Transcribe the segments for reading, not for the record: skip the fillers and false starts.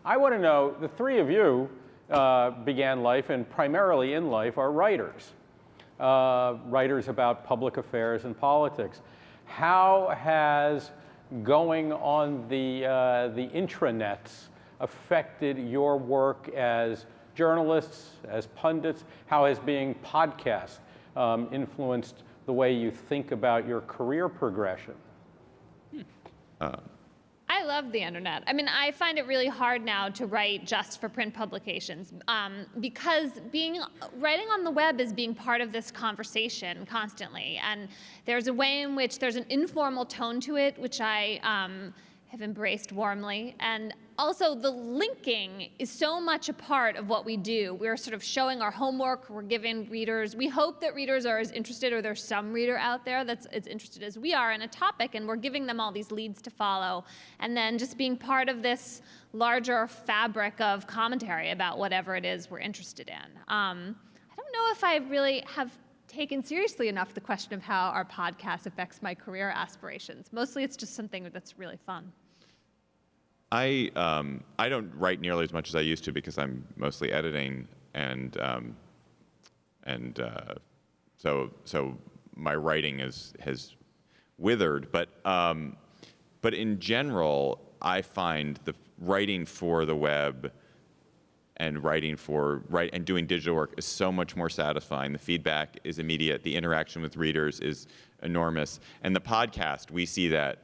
I want to know, the three of you began life, and primarily in life, are writers. Writers about public affairs and politics. How has going on the intranets affected your work as journalists, as pundits? How has being podcast influenced the way you think about your career progression? I love the internet. I mean, I find it really hard now to write just for print publications because writing on the web is being part of this conversation constantly. And there's a way in which there's an informal tone to it, which I have embraced warmly. And also the linking is so much a part of what we do. We're sort of showing our homework, we're giving readers, we hope that readers are as interested, or there's some reader out there that's as interested as we are in a topic, and we're giving them all these leads to follow. And then just being part of this larger fabric of commentary about whatever it is we're interested in. I don't know if I really have taken seriously enough the question of how our podcast affects my career aspirations. Mostly it's just something that's really fun. I don't write nearly as much as I used to because I'm mostly editing, and so my writing has withered. But in general, I find the writing for the web and and doing digital work is so much more satisfying. The feedback is immediate. The interaction with readers is enormous. And the podcast, we see that.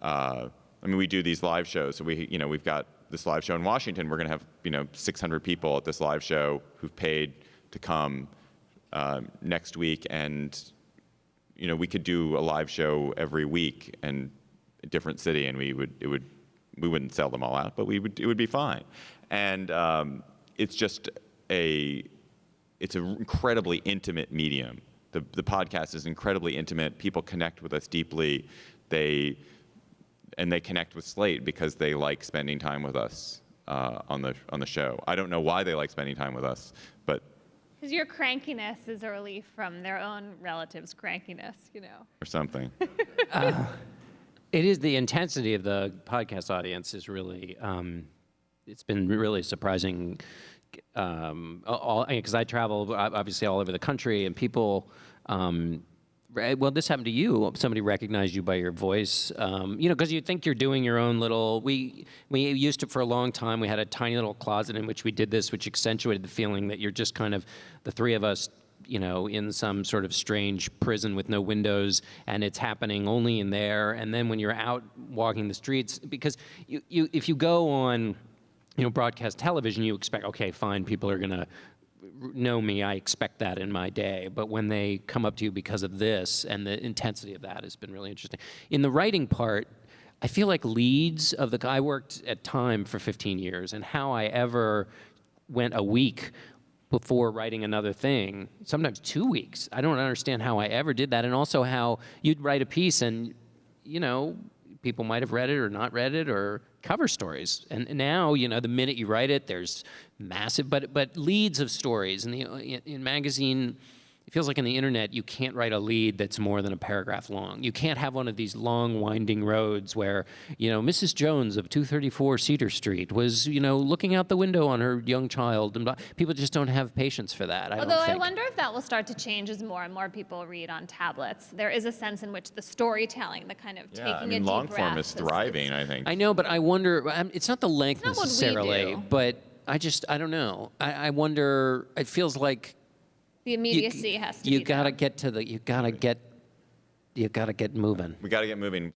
I mean, we do these live shows. So we've got this live show in Washington. We're going to have 600 people at this live show who've paid to come next week, and we could do a live show every week in a different city, and we wouldn't sell them all out, but it would be fine. And it's just it's an incredibly intimate medium. The podcast is incredibly intimate. People connect with us deeply. They connect with Slate because they like spending time with us on the show. I don't know why they like spending time with us, but because your crankiness is a relief from their own relatives' crankiness, or something. It is the intensity of the podcast audience is really. It's been really surprising. Because I travel obviously all over the country, and people. Well, this happened to you. Somebody recognized you by your voice, because you think you're doing your own little. We used to, for a long time, we had a tiny little closet in which we did this, which accentuated the feeling that you're just kind of the three of us, in some sort of strange prison with no windows, and it's happening only in there. And then when you're out walking the streets, because if you go on, broadcast television, you expect, okay, fine, people are gonna know me, I expect that in my day. But when they come up to you because of this, and the intensity of that has been really interesting. In the writing part, I feel like leads of I worked at Time for 15 years, and how I ever went a week before writing another thing, sometimes 2 weeks. I don't understand how I ever did that, and also how you'd write a piece and, people might have read it or not read it, or cover stories. And now, the minute you write it, there's massive, but leads of stories. In magazine, it feels like in the internet, you can't write a lead that's more than a paragraph long. You can't have one of these long winding roads where, Mrs. Jones of 234 Cedar Street was, looking out the window on her young child. And people just don't have patience for that, Although I wonder if that will start to change as more and more people read on tablets. There is a sense in which the storytelling, the kind of taking a deep breath. Long form is thriving, I think. I know, but I wonder, it's not the length necessarily, what we do. but I don't know. I wonder, it feels like the immediacy has to be you gotta get moving. We got to get moving.